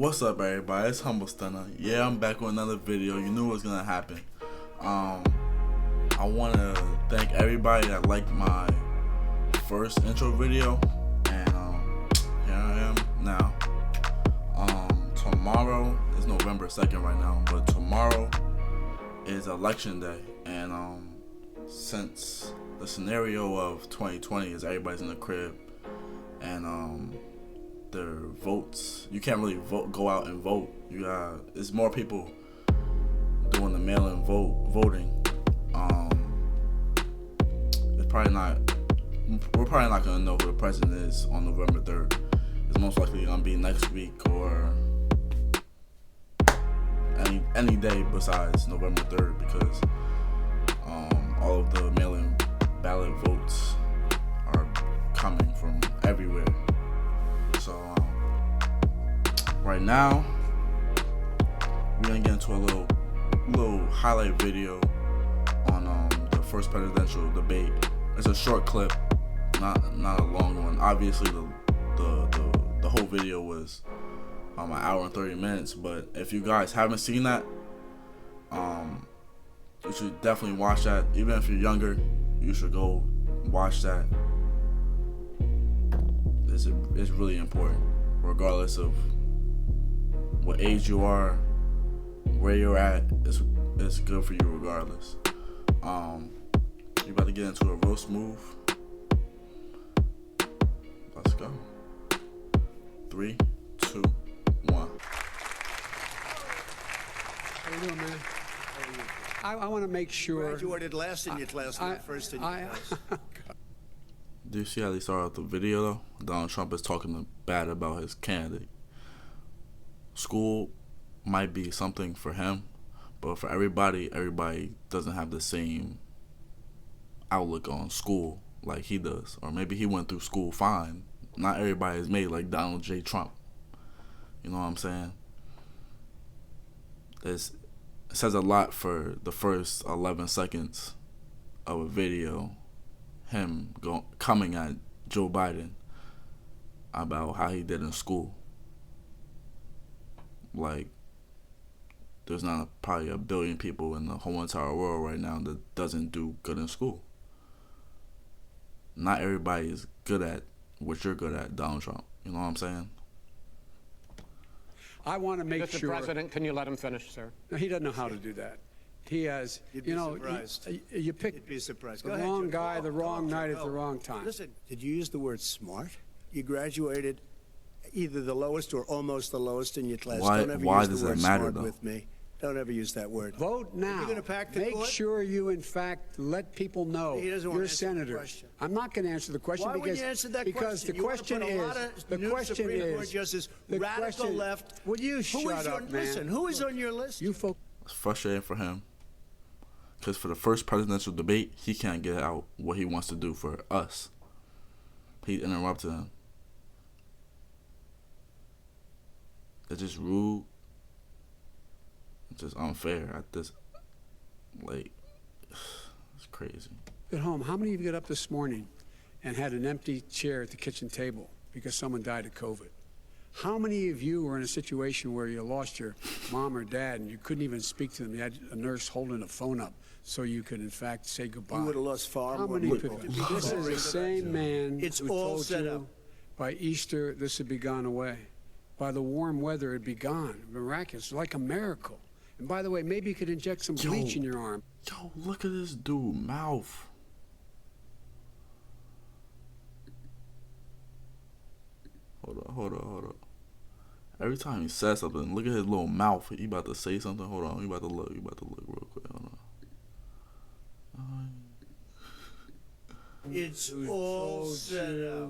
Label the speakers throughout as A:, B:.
A: What's up, everybody? It's Humble Stunna. Yeah, I'm back with another video. You knew it was gonna happen. I want to thank everybody that liked my first intro video, and here I am now. Tomorrow is November 2nd right now, but tomorrow is election day, and since the scenario of 2020 is everybody's in the crib, and their votes, you can't really go out and vote. It's more people doing the mail-in voting. We're probably not gonna know who the president is on November 3rd. It's most likely gonna be next week or any day besides November 3rd, because all of the mail-in ballot votes are coming from everywhere. So right now we're gonna get into a little highlight video on the first presidential debate. It's a short clip, not a long one. Obviously the whole video was an hour and 30 minutes, but if you guys haven't seen that, you should definitely watch that. Even if you're younger, you should go watch that. It's really important, regardless of what age you are, where you're at. It's good for you regardless. You about to get into it real smooth. Let's go. 3, 2, 1.
B: How you doing, man? I want to make sure.
C: Graduated last in your class, not first in your class.
A: Do you see how they started out the video though? Donald Trump is talking bad about his candidate. School might be something for him, but for everybody doesn't have the same outlook on school like he does. Or maybe he went through school fine. Not everybody is made like Donald J. Trump. You know what I'm saying? It says a lot for the first 11 seconds of a video, him coming at Joe Biden about how he did in school. Like, there's not probably a billion people in the whole entire world right now that doesn't do good in school. Not everybody is good at what you're good at, Donald Trump. You know what I'm saying?
B: I want to make
D: Mr.
B: sure.
D: President, can you let him finish, sir?
B: No, he doesn't know how to do that. He has,
C: You'd be surprised.
B: You picked
C: You'd be surprised.
B: the
C: Go ahead,
B: wrong
C: Joe.
B: guy, the wrong night at
C: Go.
B: the wrong time.
C: Listen, did you use the word smart? You graduated either the lowest or almost the lowest in your class. Don't ever
A: Why
C: use
A: does
C: the word
A: that matter,
C: smart
A: though?
C: with me. Don't ever use that word.
B: Vote now.
C: You're gonna pack the
B: Make
C: court?
B: sure you, in fact, let people know
C: He doesn't want
B: you're
C: to answer the
B: senator.
C: question.
B: I'm not going to answer the question
C: Why
B: because
C: wouldn't you answer that
B: because
C: question?
B: the
C: You wanna
B: question
C: put a lot
B: is
C: of
B: the
C: new
B: question
C: Supreme Court
B: is
C: justices,
B: the
C: radical
B: question,
C: left.
B: Will you shut up, man?
C: Listen, who is on your list?
B: You folks.
A: It's frustrating for him, because for the first presidential debate, he can't get out what he wants to do for us. He interrupted him. It's just rude. It's just unfair at this. Like, it's crazy.
B: At home, how many of you got up this morning and had an empty chair at the kitchen table because someone died of COVID? How many of you were in a situation where you lost your mom or dad and you couldn't even speak to them? You had a nurse holding a phone up so you could, in fact, say goodbye.
C: You would have lost far
B: How
C: more
B: many
C: people.
B: people? This is the same man
C: It's
B: who
C: all
B: told
C: set
B: you
C: up.
B: by Easter this would be gone away. By the warm weather, it'd be gone. Miraculous, like a miracle. And by the way, maybe you could inject some bleach in your arm.
A: Yo, look at this dude mouth. Hold up. Every time he says something, look at his little mouth. He about to say something. Hold on, you about to look real quick. Hold on.
C: It's all set up.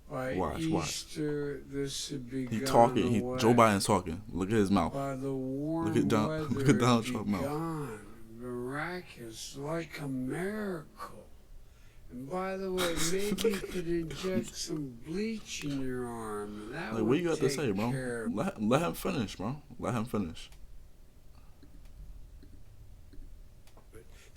B: By
A: Watch.
B: Easter, this would be
A: He
B: gone
A: talking.
B: away.
A: Joe Biden's talking. Look at his mouth.
B: By the warm
A: Look at Donald
B: weather,
A: Trump's mouth.
B: gone. Miraculous, like a miracle. And by the way, maybe you could inject some bleach in your arm. That
A: Like,
B: would
A: what you got to
B: take
A: say, bro?
B: care of-
A: Let him finish, bro. Let him finish.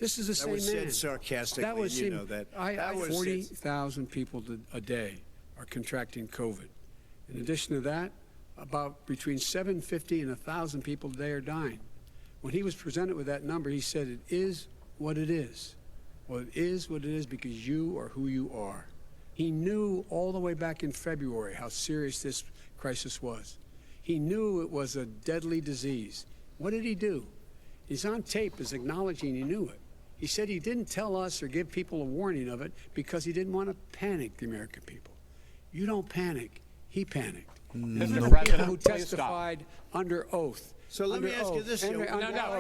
B: This is the
C: That
B: same
C: was
B: man.
C: said sarcastically,
B: That was
C: and you
B: him.
C: know that.
B: I
C: was
B: 40,000 people a day are contracting COVID. In addition to that, about between 750 and 1,000 people today are dying. When he was presented with that number, he said, it is what it is. Well, it is what it is because you are who you are. He knew all the way back in February how serious this crisis was. He knew it was a deadly disease. What did he do? He's on tape as acknowledging he knew it. He said he didn't tell us or give people a warning of it because he didn't want to panic the American people. You don't panic. He panicked.
D: Mr.
B: People
D: President,
B: who
D: please stop.
B: testified under oath.
C: So let me ask you this.
D: No, go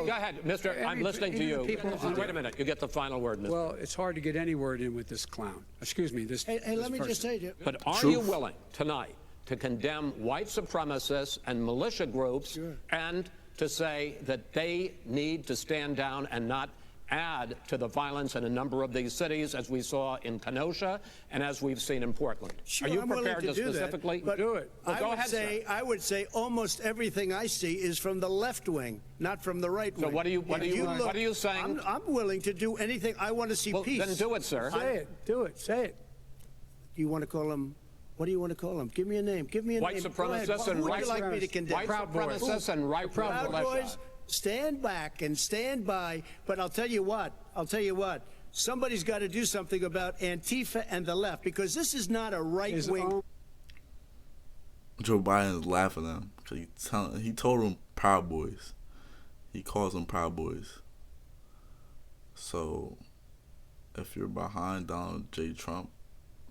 D: ahead, Mr. I'm listening to you. Wait a minute. You get the final word, Mr.
B: Well, it's hard to get any word in with this clown. Excuse me, this
C: Hey,
B: this
C: let me just
B: person.
C: say to you.
D: But are
A: Truth.
D: you willing tonight to condemn white supremacists and militia groups and to say that they need to stand down and not add to the violence in a number of these cities, as we saw in Kenosha and as we've seen in Portland?
C: Sure,
D: are you
C: I'm willing
D: prepared to
C: do
D: specifically
C: that, but
B: do it?
D: Well,
C: I
D: go
C: would
D: ahead,
C: say,
D: sir.
C: I would say almost everything I see is from the left wing, not from the right wing.
D: So what are you saying?
C: I'm willing to do anything. I want to see
D: Well,
C: peace.
D: then do it, sir.
B: Say it. Do it. Say it.
C: You want to call them? What do you want to call them? Give me a name. Give me a
D: White
C: name. Go
D: supremacists
C: ahead.
D: and
C: Who would
D: right
C: you like me to condemn?
D: White
B: Proud Boys.
D: supremacists and right
C: Proud
D: militia.
C: Boys, stand back and stand by. But I'll tell you what. Somebody's got to do something about Antifa and the left because this is not a right-wing.
A: Joe Biden is laughing at him because he told them Proud Boys. He calls them Proud Boys. So, if you're behind Donald J. Trump,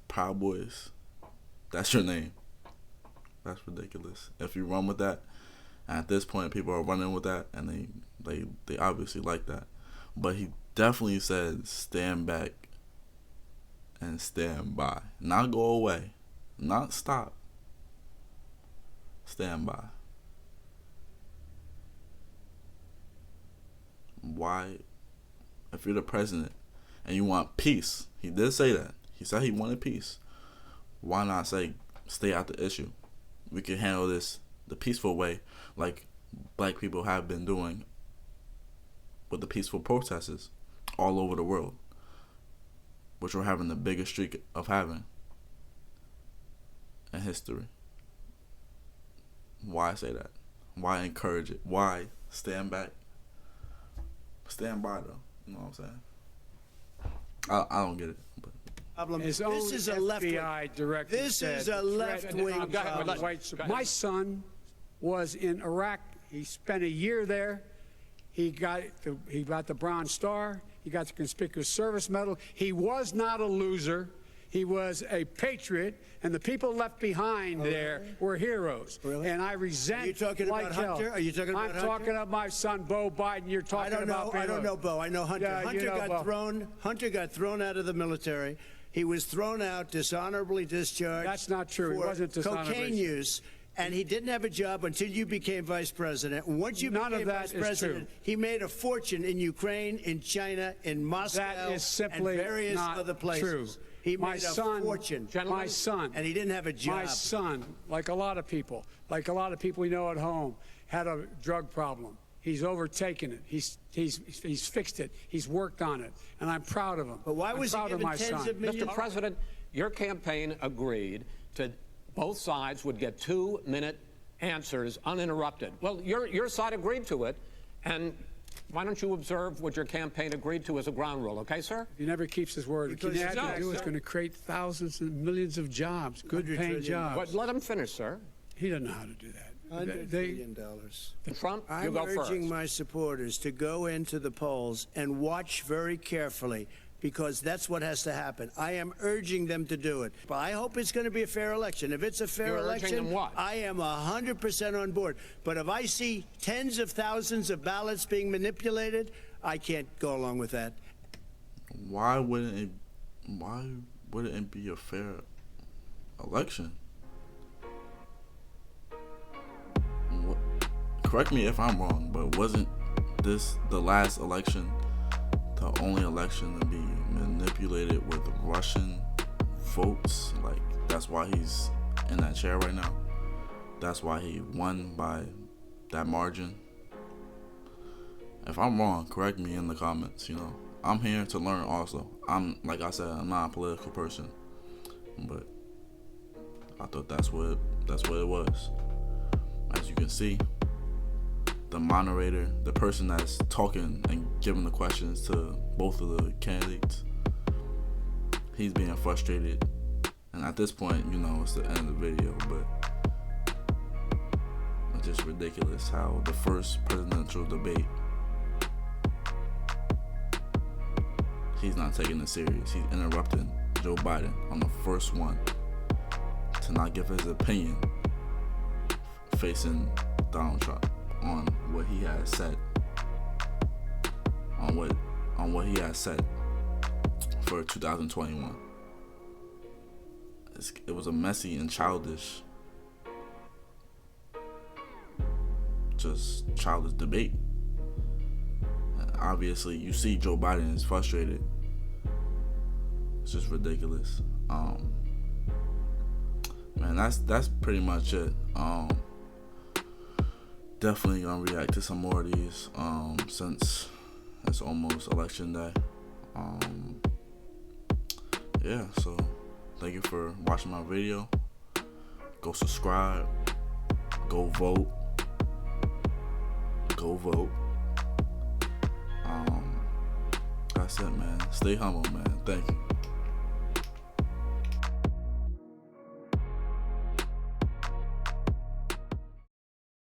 A: Proud Boys, that's your name. That's ridiculous. If you run with that, and at this point people are running with that, and they obviously like that. But he definitely said stand back and stand by. Not go away. Not stop. Stand by. Why, if you're the president and you want peace, he did say that. He said he wanted peace. Why not say stay out the issue? We can handle this the peaceful way, like black people have been doing with the peaceful protesters all over the world, which we're having the biggest streak of having in history. Why say that? Why encourage it? Why stand back? Stand by though. You know what I'm saying? I don't get it. But
C: Problem.
B: His
C: This
B: own
C: is a left
B: FBI director
C: This
B: said
C: is a left-wing
D: Go ahead,
C: problem.
B: My son was in Iraq. He spent a year there. He got the Bronze Star. He got the Conspicuous Service Medal. He was not a loser. He was a patriot, and the people left behind there were heroes.
C: Really?
B: And I resent.
C: Are you talking
B: like
C: about
B: hell.
C: Hunter? Are you talking about
B: I'm
C: Hunter?
B: talking about my son, Bo Biden. You're talking about.
C: I don't know Bo. I know Hunter.
B: Yeah,
C: Hunter
B: you know
C: got
B: Bo.
C: thrown. Hunter got thrown out of the military. He was thrown out, dishonorably discharged.
B: That's not true. He
C: For
B: wasn't dishonorably.
C: cocaine use. And he didn't have a job until you became vice president. And once you
B: None of
C: became
B: that
C: vice
B: is
C: president,
B: true.
C: he made a fortune in Ukraine, in China, in Moscow,
B: That is simply
C: and various
B: not
C: other places.
B: true.
C: He
B: My
C: made
B: son,
C: a fortune.
B: my son,
C: and he didn't have a job.
B: My son, like a lot of people we know at home, had a drug problem. He's overtaken it. He's fixed it. He's worked on it, and I'm proud of him.
C: But why was he
B: I'm proud of
C: given
B: my
C: tens
B: son.
C: of millions?
D: Mr. President, your campaign agreed to both sides would get 2-minute answers uninterrupted. Well, your side agreed to it, and why don't you observe what your campaign agreed to as a ground rule, okay, sir?
B: He never keeps his word. What
C: Because
B: he had
D: no,
B: to do is
D: sir.
B: going to create thousands and millions of jobs, good-paying
C: trillion.
B: jobs.
D: But let him finish, sir.
B: He doesn't know how to do that.
C: $100 billion.
D: Trump, you
C: I'm
D: go first.
C: urging my supporters to go into the polls and watch very carefully because that's what has to happen. I am urging them to do it. But I hope it's going to be a fair election. If it's a fair
D: You're urging
C: election,
D: them what?
C: I am 100% on board. But if I see tens of thousands of ballots being manipulated, I can't go along with that.
A: why wouldn't it be a fair election? Correct me if I'm wrong, but wasn't this the last election, the only election to be manipulated with Russian votes? Like, that's why he's in that chair right now. That's why he won by that margin. If I'm wrong, correct me in the comments. I'm here to learn also. Like I said, I'm not a political person, but I thought that's what it was. As you can see, the moderator, the person that's talking and giving the questions to both of the candidates, he's being frustrated. And at this point, you know, it's the end of the video, but it's just ridiculous how the first presidential debate, he's not taking it serious. He's interrupting Joe Biden on the first one to not give his opinion facing Donald Trump on what he has said, on what he has said for 2021. It was a messy and childish, just childish debate. And obviously, you see Joe Biden is frustrated. It's just ridiculous. Man, that's pretty much it. Definitely gonna react to some more of these since it's almost election day. Yeah, so thank you for watching my video. Go subscribe. Go vote. Go vote. That's it, man. Stay humble, man. Thank you.